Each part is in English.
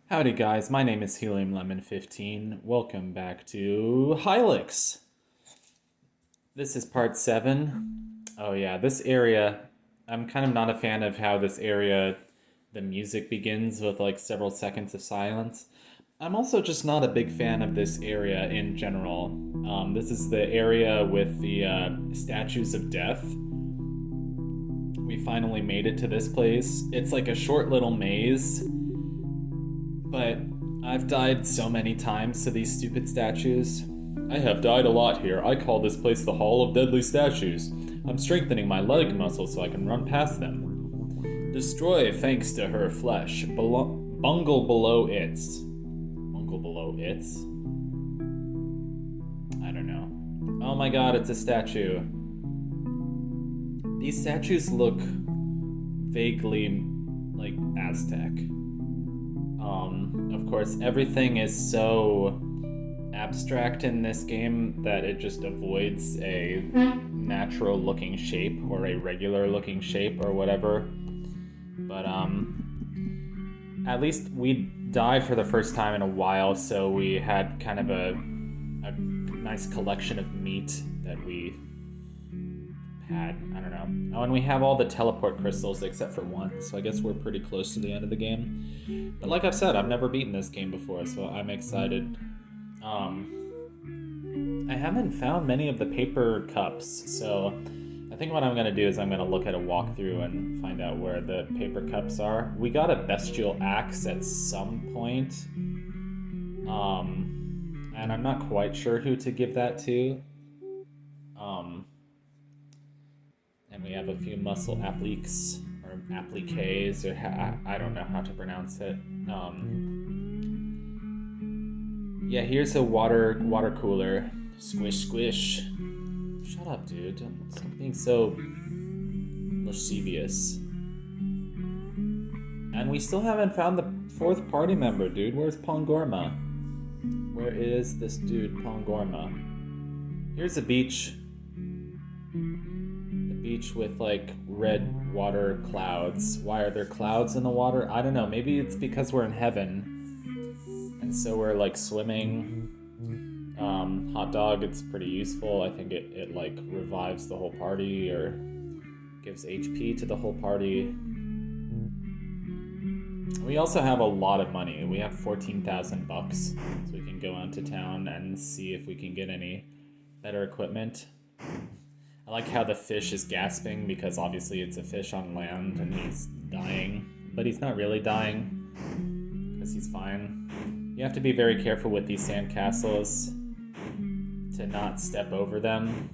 Howdy guys, my name is Helium Lemon 15. Welcome back to Hylics. This is part 7. Oh yeah, this area, I'm kind of not a fan of how this area, the music begins with like several seconds of silence. I'm also just not a big fan of this area in general. This is the area with the statues of death. We finally made it to this place. It's like a short little maze, but I've died so many times to these stupid statues. I have died a lot here. I call this place the Hall of Deadly Statues. I'm strengthening my leg muscles so I can run past them. Destroy thanks to her flesh. Bungle below its. Bungle below its? I don't know. Oh my god, it's a statue. These statues look vaguely like Aztec. Of course, everything is so abstract in this game that it just avoids a natural looking shape or a regular looking shape or whatever. But at least we died for the first time in a while, so we had kind of a nice collection of meat that we had. I don't know. Oh, and we have all the teleport crystals except for one, so I guess we're pretty close to the end of the game. But like I've said, I've never beaten this game before, so I'm excited. I haven't found many of the paper cups, so I think what I'm going to do is I'm going to look at a walkthrough and find out where the paper cups are. We got a bestial axe at some point, and I'm not quite sure who to give that to. And we have a few muscle appliques, or appliques, or I don't know how to pronounce it. Yeah, here's a water cooler. Squish, squish. Shut up, dude. Stop being so lascivious. And we still haven't found the fourth party member, dude. Where's Pongorma? Where is this dude, Pongorma? Here's a beach. Beach with like red water clouds. Why are there clouds in the water? I don't know. Maybe it's because we're in heaven, and so we're like swimming. Hot dog. It's pretty useful. I think it like revives the whole party or gives HP to the whole party. We also have a lot of money. We have 14,000 bucks, so we can go out to town and see if we can get any better equipment. I like how the fish is gasping because obviously it's a fish on land and he's dying. But he's not really dying because he's fine. You have to be very careful with these sandcastles to not step over them.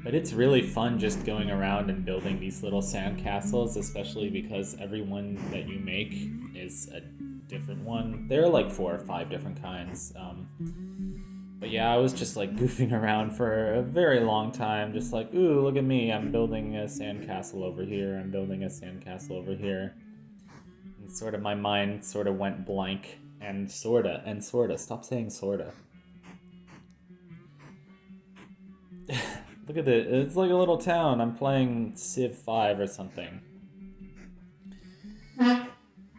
But it's really fun just going around and building these little sandcastles, especially because every one that you make is a different one. There are like 4 or 5 different kinds. But yeah, I was just like goofing around for a very long time, just like, ooh, look at me, I'm building a sandcastle over here, I'm building a sandcastle over here. And sort of my mind sort of went blank, and sorta, stop saying sorta. Look at it, it's like a little town, I'm playing Civ 5 or something.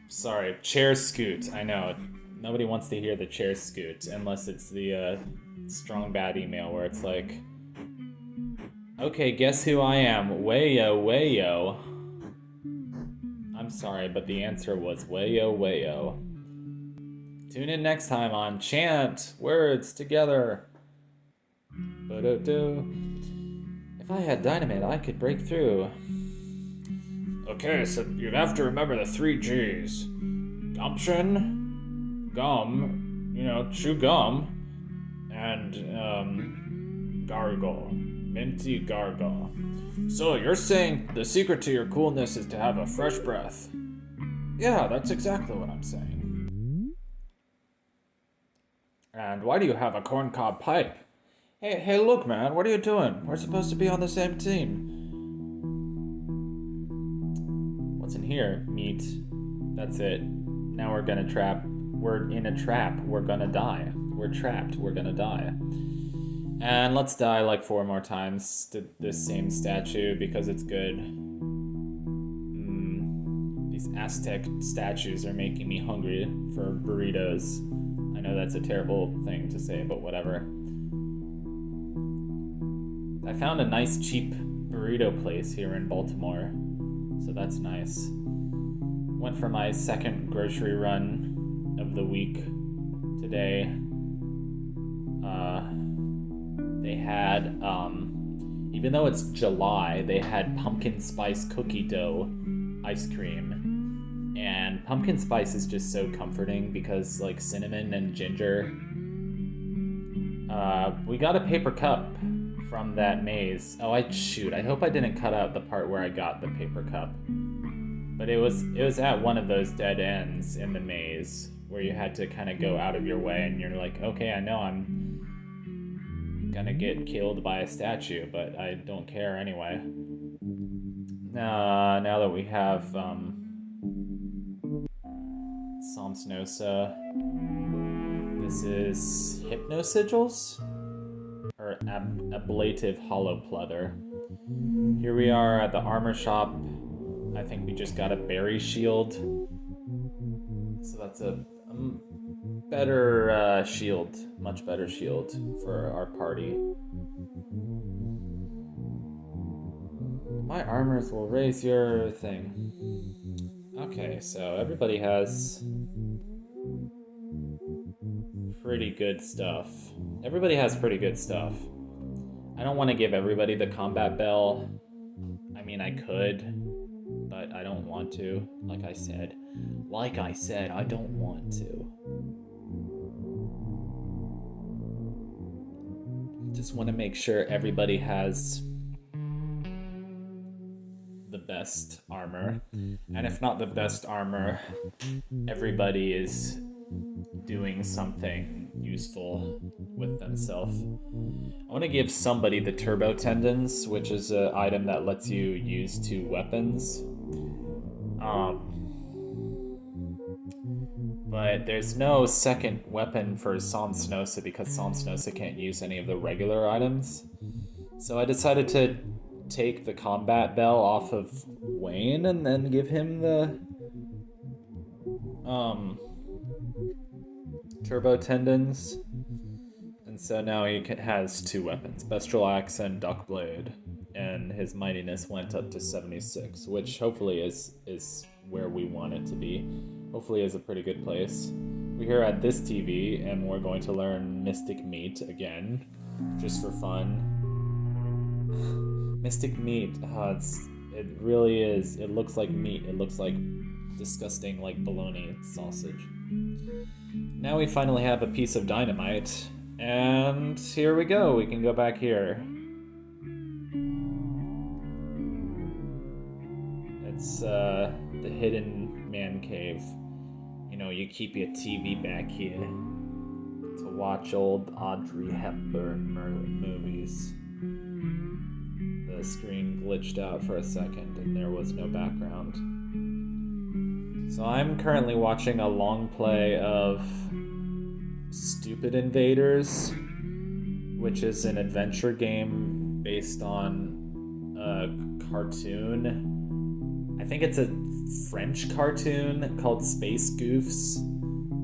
Sorry, chair scoot, I know. Nobody wants to hear the chair scoot unless it's the strong bad email where it's like, okay, guess who I am? Wayo, wayo. I'm sorry, but the answer was wayo, wayo. Tune in next time on Chant Words Together. Ba-do-do. If I had dynamite, I could break through. Okay, so you have to remember the 3 G's. Gumption, gum, chew gum, and gargle, minty gargle. So you're saying the secret to your coolness is to have a fresh breath? Yeah, that's exactly what I'm saying. And why do you have a corncob pipe? Hey, look, man, what are you doing? We're supposed to be on the same team. What's in here? Meat. That's it. Now we're gonna trap. We're in a trap. We're gonna die. We're trapped. We're gonna die. And let's die like 4 more times to this same statue because it's good. These Aztec statues are making me hungry for burritos. I know that's a terrible thing to say, but whatever. I found a nice cheap burrito place here in Baltimore, so that's nice. Went for my second grocery run of the week today. They had, even though it's July, they had pumpkin spice cookie dough ice cream. And pumpkin spice is just so comforting because, like, cinnamon and ginger. We got a paper cup from that maze. Oh, I hope I didn't cut out the part where I got the paper cup. But it was at one of those dead ends in the maze where you had to kind of go out of your way, and you're like, okay, I know I'm gonna get killed by a statue, but I don't care anyway. Now that we have Somsnosa, this is Hypnosigils? Or Ablative Hollow Pleather. Here we are at the armor shop. I think we just got a berry shield. So that's a better shield, much better shield for our party. My armors will raise your thing. Okay, so everybody has pretty good stuff. Everybody has pretty good stuff. I don't want to give everybody the combat bell. I mean, I could, but I don't want to. Like I said, I don't want to. Just want to make sure everybody has the best armor. And if not the best armor, everybody is doing something useful with themselves. I want to give somebody the turbo tendons, which is an item that lets you use 2 weapons. But there's no second weapon for Somsnosa because Somsnosa can't use any of the regular items. So I decided to take the combat bell off of Wayne and then give him the turbo tendons. And so now he has 2 weapons, Bestial Axe and Duck Blade. And his mightiness went up to 76, which hopefully is where we want it to be. Hopefully is a pretty good place. We're here at this TV, and we're going to learn Mystic Meat again, just for fun. Mystic Meat, it really is. It looks like meat. It looks like disgusting, like bologna sausage. Now we finally have a piece of dynamite, and here we go. We can go back here. It's the hidden man cave. You know, you keep your TV back here to watch old Audrey Hepburn movies. The screen glitched out for a second and there was no background. So I'm currently watching a long play of Stupid Invaders, which is an adventure game based on a cartoon. I think it's a French cartoon called Space Goofs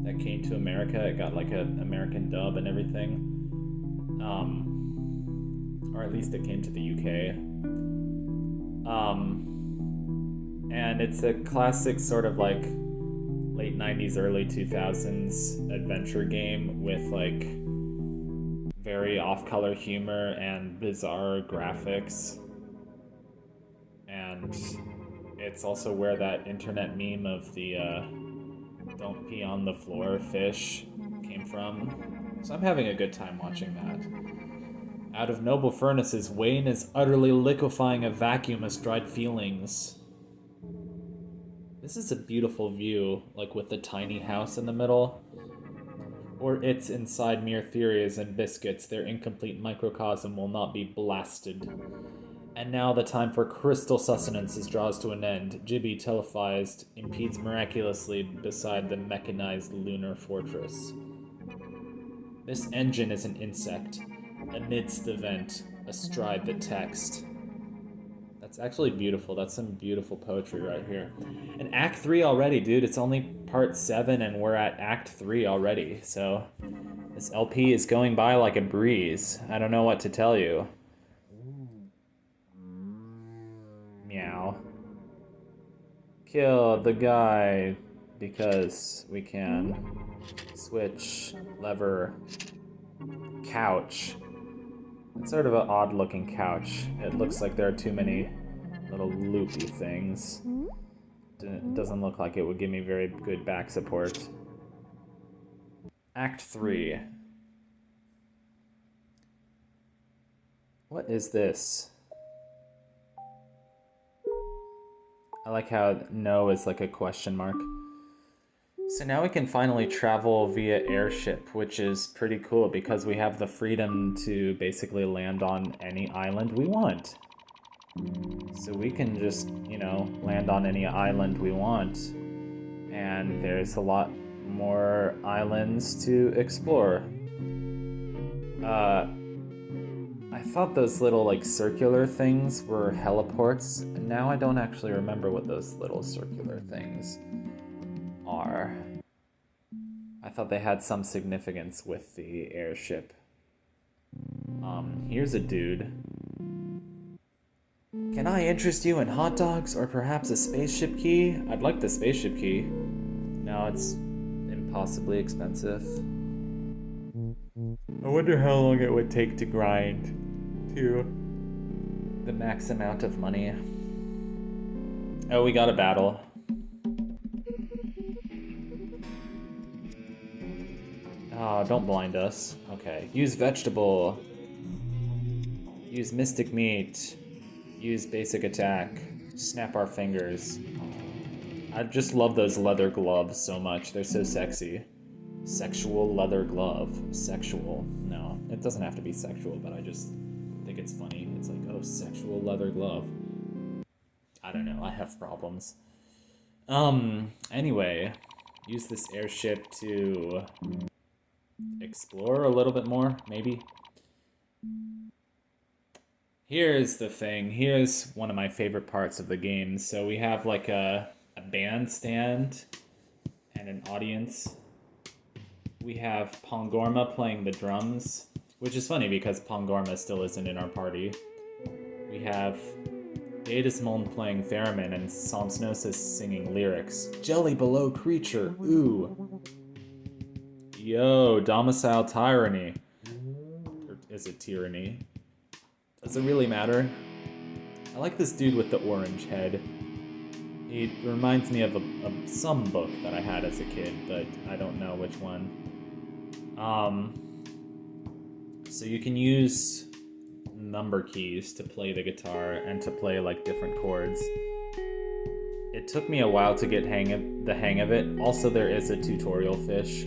that came to America. It got like an American dub and everything. Or at least it came to the UK. And it's a classic sort of like late 90s, early 2000s adventure game with like very off-color humor and bizarre graphics. And it's also where that internet meme of the don't pee on the floor fish came from. So I'm having a good time watching that. Out of noble furnaces, Wayne is utterly liquefying a vacuum as dried feelings. This is a beautiful view, like with the tiny house in the middle. Or it's inside mere theories and biscuits, their incomplete microcosm will not be blasted. And now the time for crystal sustenances draws to an end. Jibby, telephized, impedes miraculously beside the mechanized lunar fortress. This engine is an insect, amidst the vent, astride the text. That's actually beautiful. That's some beautiful poetry right here. And Act 3 already, dude. It's only part 7 and we're at Act 3 already. So this LP is going by like a breeze. I don't know what to tell you. Meow. Kill the guy because we can. Switch, lever, couch. It's sort of an odd looking couch. It looks like there are too many little loopy things. It doesn't look like it would give me very good back support. Act 3. What is this? I like how no is like a question mark. So now we can finally travel via airship, which is pretty cool because we have the freedom to basically land on any island we want. So we can just, you know, land on any island we want. And there's a lot more islands to explore. I thought those little, like, circular things were heliports, and now I don't actually remember what those little circular things are. I thought they had some significance with the airship. Here's a dude. Can I interest you in hot dogs or perhaps a spaceship key? I'd like the spaceship key. No, it's impossibly expensive. I wonder how long it would take to grind to the max amount of money. Oh, we got a battle. Oh, don't blind us. Okay. Use vegetable. Use mystic meat. Use basic attack. Snap our fingers. I just love those leather gloves so much. They're so sexy. Sexual leather glove. Sexual. No, it doesn't have to be sexual, but I just think it's funny. It's like, oh, sexual leather glove. I don't know. I have problems. Anyway. Use this airship to explore a little bit more, maybe. Here's the thing. Here's one of my favorite parts of the game. So we have like a bandstand and an audience. We have Pongorma playing the drums, which is funny because Pongorma still isn't in our party. We have Adesmoln playing theremin and Somsnosis singing lyrics. Jelly below creature, ooh. Yo, domicile tyranny. Or is it tyranny? Does it really matter? I like this dude with the orange head. He reminds me of some book that I had as a kid, but I don't know which one. So you can use number keys to play the guitar and to play like different chords. It took me a while to get the hang of it. Also, there is a tutorial fish.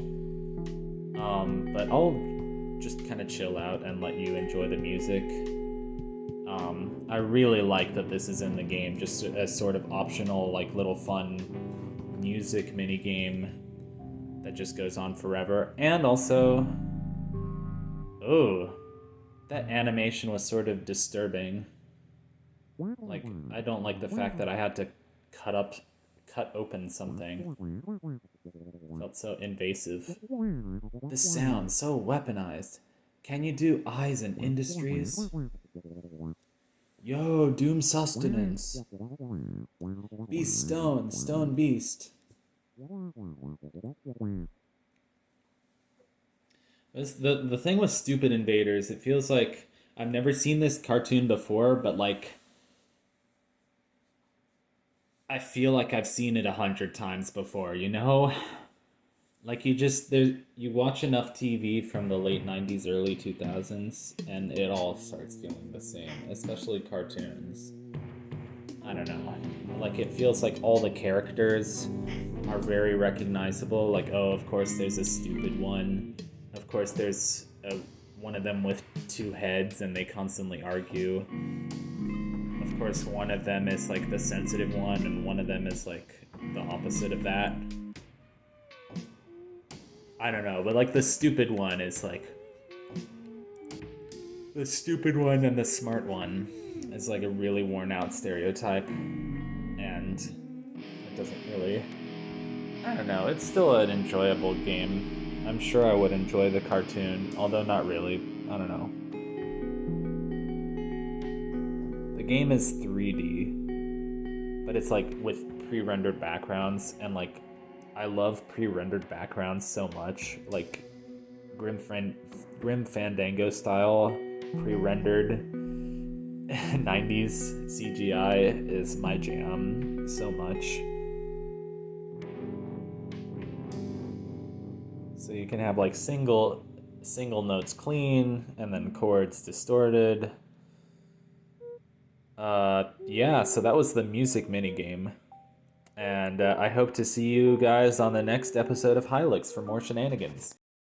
But I'll just kind of chill out and let you enjoy the music. I really like that this is in the game, just as sort of optional, like little fun music mini game that just goes on forever. And also, oh, that animation was sort of disturbing. Like, I don't like the fact that I had to cut open something. It felt so invasive. This sounds so weaponized. Can you do eyes and industries? Yo, Doom Sustenance. Beast Stone, Stone Beast. The thing with Stupid Invaders, it feels like I've never seen this cartoon before, but like I feel like I've seen it 100 times before, you know? Like you watch enough TV from the late 90s, early 2000s, and it all starts feeling the same, especially cartoons. I don't know. Like, it feels like all the characters are very recognizable. Like, oh, of course there's a stupid one. Of course there's one of them with two heads and they constantly argue. Of course one of them is like the sensitive one and one of them is like the opposite of that. I don't know, but like the stupid one is like the stupid one and the smart one. is like a really worn out stereotype, and it doesn't really. I don't know. It's still an enjoyable game. I'm sure I would enjoy the cartoon, although not really. I don't know. The game is 3D, but it's like with pre-rendered backgrounds, and like I love pre-rendered backgrounds so much. Like Grim Fandango style pre-rendered 90s CGI is my jam so much. So you can have like single notes clean and then chords distorted. Yeah, so that was the music minigame. And I hope to see you guys on the next episode of Hylics for more shenanigans.